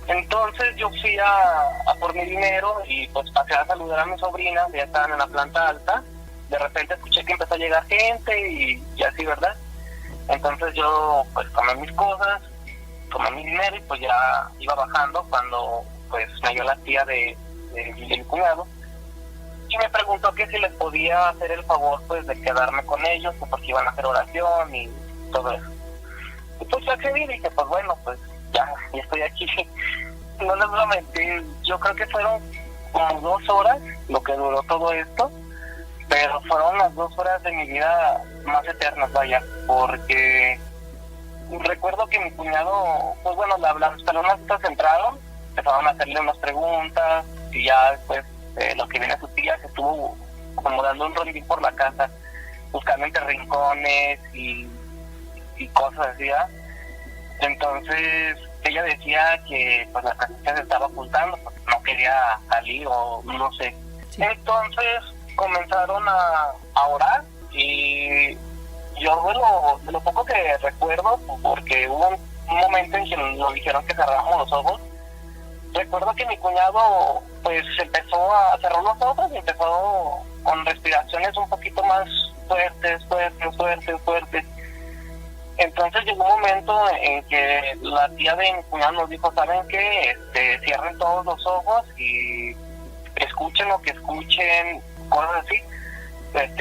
Entonces yo fui a por mi dinero y pues pasé a saludar a mi sobrina, ya estaban en la planta alta. De repente escuché que empezó a llegar gente y así, ¿verdad? Entonces yo pues tomé mis cosas, tomé mi dinero y pues ya iba bajando cuando pues me dio la tía de mi cuñado y me preguntó que si les podía hacer el favor pues de quedarme con ellos, pues, porque iban a hacer oración y todo eso. Y pues yo accedí y dije, pues bueno, pues ya estoy aquí. No les voy a mentir, yo creo que fueron como 2 horas lo que duró todo esto, pero fueron las 2 horas de mi vida más eternas, vaya, porque recuerdo que mi cuñado, pues bueno, las personas entraron, empezaron a hacerle unas preguntas y ya después lo que viene a su tía se estuvo como dando un rondín por la casa, buscando entre rincones y cosas así, ¿eh? Entonces ella decía que pues la casita se estaba ocultando porque no quería salir o no sé. Sí. Entonces comenzaron a orar y yo de lo poco que recuerdo, porque hubo un momento en que nos dijeron que cerráramos los ojos, recuerdo que mi cuñado pues empezó a cerrar los ojos y empezó con respiraciones un poquito más fuertes. Entonces llegó un momento en que la tía de mi cuñado nos dijo, ¿saben qué? Cierren todos los ojos y escuchen lo que escuchen, cosas así.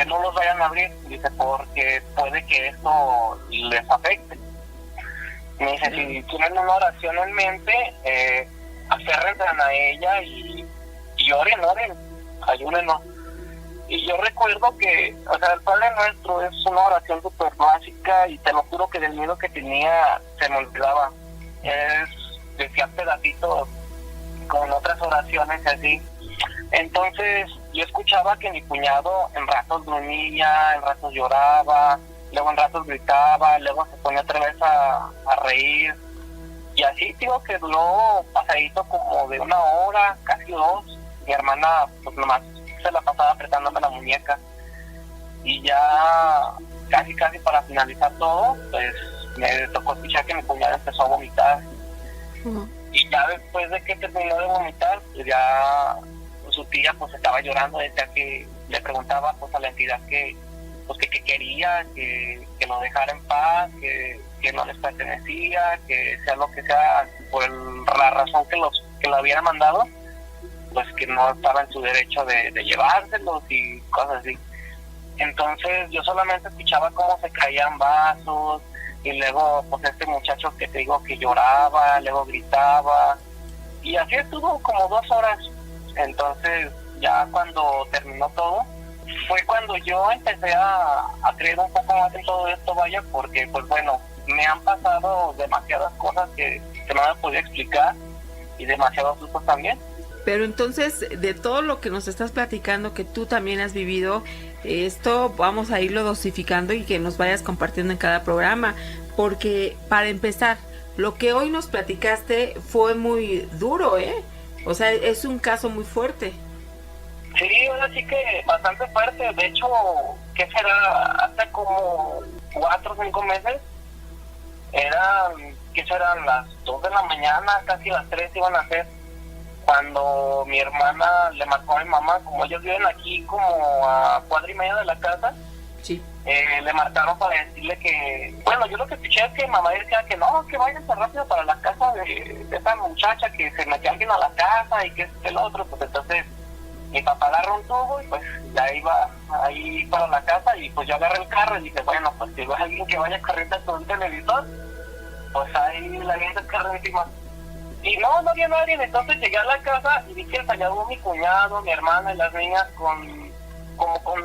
No los vayan a abrir, dice, porque puede que esto les afecte. Me dice, si tienen una oración en mente, aférrense a ella y oren, ayúdenos. Y yo recuerdo que, o sea, el Padre Nuestro es una oración súper básica y te lo juro que del miedo que tenía se me olvidaba. Decía pedacitos con otras oraciones así. Entonces yo escuchaba que mi cuñado en ratos dormía, en ratos lloraba, luego en ratos gritaba, luego se ponía otra vez a reír. Y así digo que duró pasadito como de 1 hora, casi 2. Mi hermana pues nomás se la pasaba apretándome la muñeca. Y ya casi para finalizar todo, pues me tocó escuchar que mi cuñada empezó a vomitar. Y ya después de que terminó de vomitar, pues ya su tía pues estaba llorando, decía que le preguntaba pues a la entidad que quería, que lo dejara en paz, que no les pertenecía, que sea lo que sea, por la razón que lo hubiera mandado, pues que no estaba en su derecho de llevárselos y cosas así. Entonces yo solamente escuchaba cómo se caían vasos y luego pues este muchacho que te digo que lloraba, luego gritaba y así estuvo como 2 horas. Entonces ya cuando terminó todo, fue cuando yo empecé a creer un poco más en todo esto, vaya, porque pues bueno, me han pasado demasiadas cosas que no me podía explicar y demasiados sustos también. Pero entonces, de todo lo que nos estás platicando, que tú también has vivido, esto vamos a irlo dosificando y que nos vayas compartiendo en cada programa, porque para empezar, lo que hoy nos platicaste fue muy duro, o sea, es un caso muy fuerte. Sí, ahora sí que bastante fuerte. De hecho, ¿qué será? Hace como 4 o 5 meses, ¿qué serán? Las 2 de la mañana, casi las 3 iban a ser, cuando mi hermana le marcó a mi mamá, como ellos viven aquí como a 1.5 de la casa. Sí. Le marcaron para decirle que, bueno, yo lo que escuché es que mamá decía que no, que váyanse rápido para la casa de esta muchacha, que se metió alguien a la casa y que es el otro. Pues entonces mi papá agarró un tubo y pues ya iba ahí para la casa, y pues yo agarré el carro y dije, bueno, pues si va alguien que vaya corriendo con un televisor, pues ahí la gente el carro encima. Y no había nadie. Entonces llegué a la casa y vi que ensayaba mi cuñado, mi hermana y las niñas con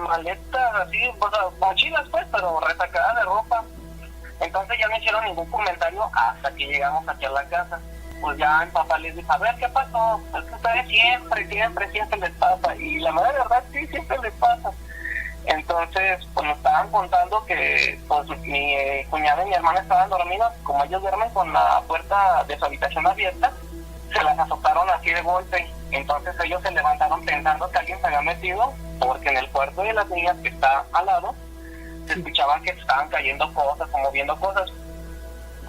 maletas así, o sea, mochilas pues, pero resacadas de ropa. Entonces ya no hicieron ningún comentario hasta que llegamos aquí a la casa. Pues ya mi papá les dijo, a ver, ¿qué pasó? Es que ustedes siempre les pasa. Y la verdad sí, siempre les pasa. Entonces, pues nos estaban contando que pues mi cuñada y mi hermana estaban dormidas. Como ellos duermen con la puerta de su habitación abierta, se las azotaron así de golpe. Entonces ellos se levantaron pensando que alguien se había metido, porque en el cuarto de las niñas que está al lado se escuchaban que estaban cayendo cosas, como viendo cosas.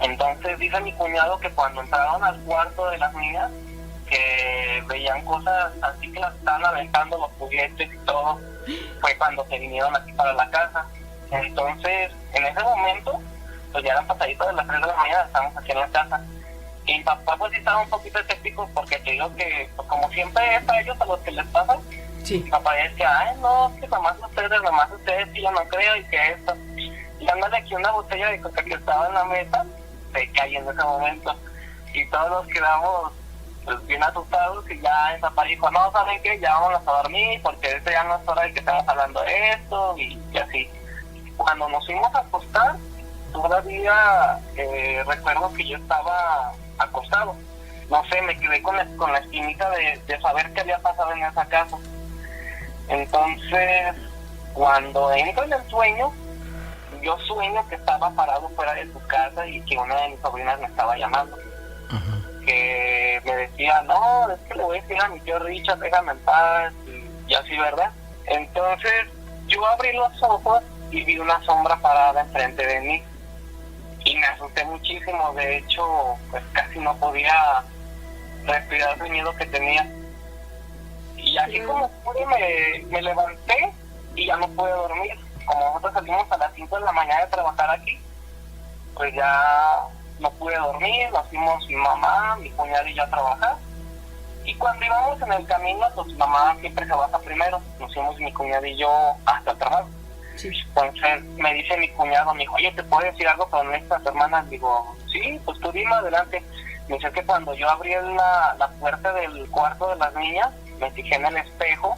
Entonces dice mi cuñado que cuando entraron al cuarto de las niñas, que veían cosas así, que las estaban aventando, los juguetes y todo. Fue cuando se vinieron aquí para la casa. Entonces en ese momento pues ya eran pasaditos de las 3 de la mañana, estábamos aquí en la casa. Y mi papá pues sí estaba un poquito escéptico, porque te digo que pues, como siempre es a ellos a los que les pasa. Sí. Mi papá decía, ay no, que nomás ustedes, y yo no creo, y que esto. Y ándale, aquí una botella de coca que estaba en la mesa se cae en ese momento. Y todos nos quedamos pues bien asustados, y ya mi papá dijo, no, ¿saben qué? Ya vámonos a dormir, porque este ya no es hora de que estemos hablando de esto, y así. Cuando nos fuimos a acostar, todavía recuerdo que yo estaba acostado. No sé, me quedé con la espinita de saber qué había pasado en esa casa. Entonces, cuando entro en el sueño, yo sueño que estaba parado fuera de su casa y que una de mis sobrinas me estaba llamando. Que me decía, no, es que le voy a decir a mi tío Richard, déjame en paz, y así, ¿verdad? Entonces, yo abrí los ojos y vi una sombra parada enfrente de mí. Y me asusté muchísimo. De hecho, pues casi no podía respirar el miedo que tenía. Y así como pude, me levanté y ya no pude dormir. Como nosotros salimos a las 5 de la mañana de trabajar aquí, pues ya no pude dormir. Nos fuimos mi mamá, mi cuñada y yo a trabajar. Y cuando íbamos en el camino, pues mi mamá siempre se baja primero. Nos fuimos mi cuñada y yo hasta el trabajo. Sí. Entonces me dice mi cuñado, me dijo, oye, ¿te puedo decir algo con estas hermanas? Digo, sí, pues tú dime, adelante. Me dice que cuando yo abrí la puerta del cuarto de las niñas, me fijé en el espejo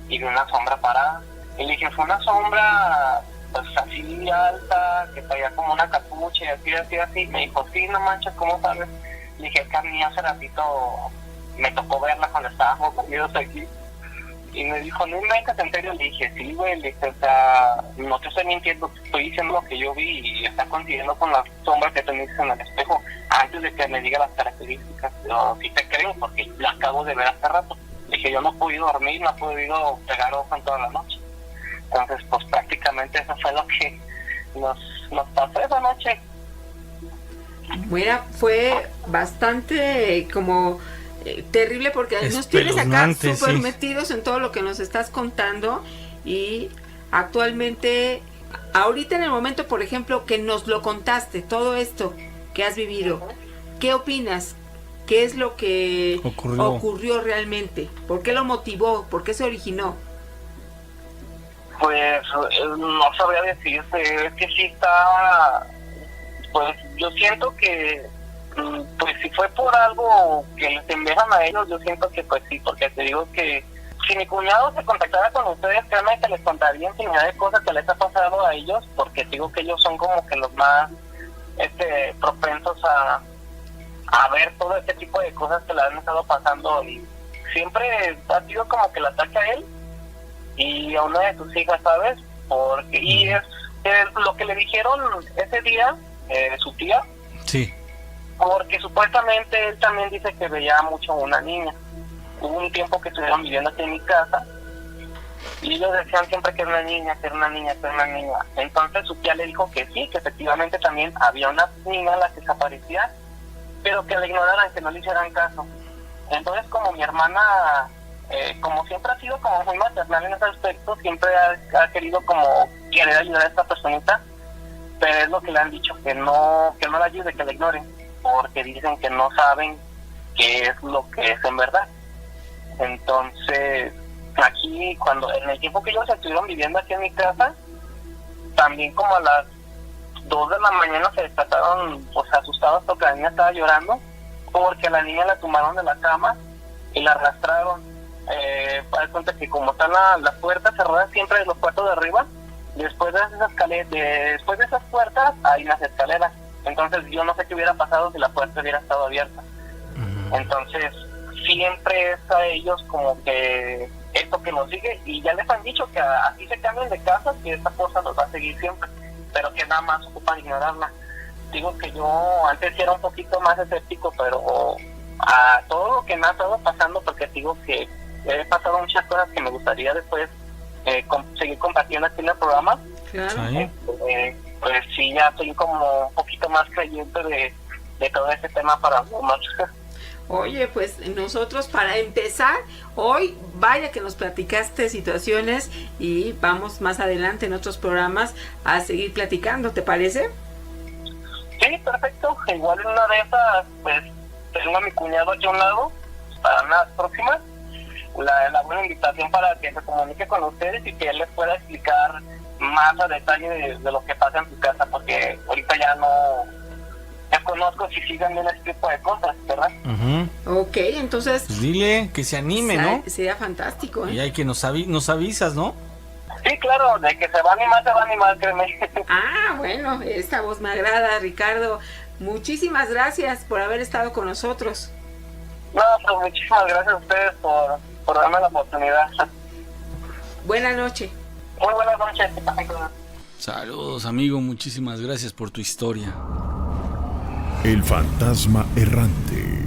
y vi una sombra parada. Y le dije, fue una sombra pues así alta, que traía como una capucha y así. Me dijo, sí, no manches, ¿cómo sabes? Le dije, es que a mí hace ratito me tocó verla cuando estábamos dormidos aquí. Y me dijo, no inventes, en serio. Le dije, sí, güey, le dije, o sea, no te estoy mintiendo, te estoy diciendo lo que yo vi y está coincidiendo con la sombra que tú me dices en el espejo, antes de que me diga las características. Yo sí te creo, porque la acabo de ver hace rato. Le dije, yo no he podido dormir, no he podido pegar ojo en toda la noche. Entonces, pues prácticamente eso fue lo que nos pasó esa noche. Mira, fue bastante como terrible, porque nos tienes acá súper metidos en todo lo que nos estás contando. Y actualmente, ahorita en el momento, por ejemplo, que nos lo contaste, todo esto que has vivido, ¿qué opinas? ¿Qué es lo que ocurrió realmente? ¿Por qué lo motivó? ¿Por qué se originó? Pues no sabría decirte, es que sí está, pues yo siento que pues si fue por algo que les envejan a ellos, yo siento que pues sí, porque te digo que si mi cuñado se contactara con ustedes, créanme que les contaría infinidad de cosas que les ha pasado a ellos, porque digo que ellos son como que los más propensos a ver todo este tipo de cosas que le han estado pasando, y siempre ha sido como que el ataque a él y a una de sus hijas, ¿sabes? Porque y es lo que le dijeron ese día su tía, Sí. porque supuestamente él también dice que veía mucho a una niña. Hubo un tiempo que estuvieron viviendo aquí en mi casa y ellos decían siempre que era una niña, que era una niña, que era una niña. Entonces su tía le dijo que sí, que efectivamente también había una niña a la que se aparecía, pero que la ignoraran, que no le hicieran caso. Entonces, como mi hermana, como siempre ha sido como muy maternal en ese aspecto, siempre ha querido como querer ayudar a esta personita, pero es lo que le han dicho, que no la ayude, que la ignoren, porque dicen que no saben qué es lo que es en verdad. Entonces, aquí, en el tiempo que ellos estuvieron viviendo aquí en mi casa, también como a las 2 de la mañana se despertaron pues asustados porque la niña estaba llorando, porque a la niña la tumbaron de la cama y la arrastraron. Para cuenta que como están las puertas cerradas siempre de los cuartos de arriba, después de esas puertas hay unas escaleras. Entonces yo no sé qué hubiera pasado si la puerta hubiera estado abierta. Entonces siempre es a ellos como que esto que nos sigue, y ya les han dicho que así se cambien de casa, que esta cosa los va a seguir siempre, pero que nada más ocupan ignorarla. Digo que yo antes era un poquito más escéptico, pero a todo lo que me ha estado pasando, porque digo que he pasado muchas cosas que me gustaría después seguir compartiendo aquí en el programa. Claro. Sí. Pues sí, ya estoy como un poquito más creyente de todo este tema para más. Oye, pues nosotros para empezar, hoy vaya que nos platicaste situaciones y vamos más adelante en otros programas a seguir platicando, ¿te parece? Sí, perfecto. Igual en una de esas, pues tengo a mi cuñado aquí a un lado para las próximas. La buena invitación para que se comunique con ustedes y que él les pueda explicar más a detalle de lo que pasa en su casa, porque ahorita ya conozco si siguen bien este tipo de cosas, ¿verdad? Ok, entonces Pues dile que se anime, ¿no? sería fantástico, ¿eh? Y hay que nos avisas, ¿no? Sí, claro, de que se va a animar, créeme. Ah, bueno, esta voz me agrada, Ricardo. Muchísimas gracias por haber estado con nosotros. No, pues muchísimas gracias a ustedes por darme la oportunidad. Buenas noches. Muy buenas noches. Saludos, amigo, muchísimas gracias por tu historia. El fantasma errante.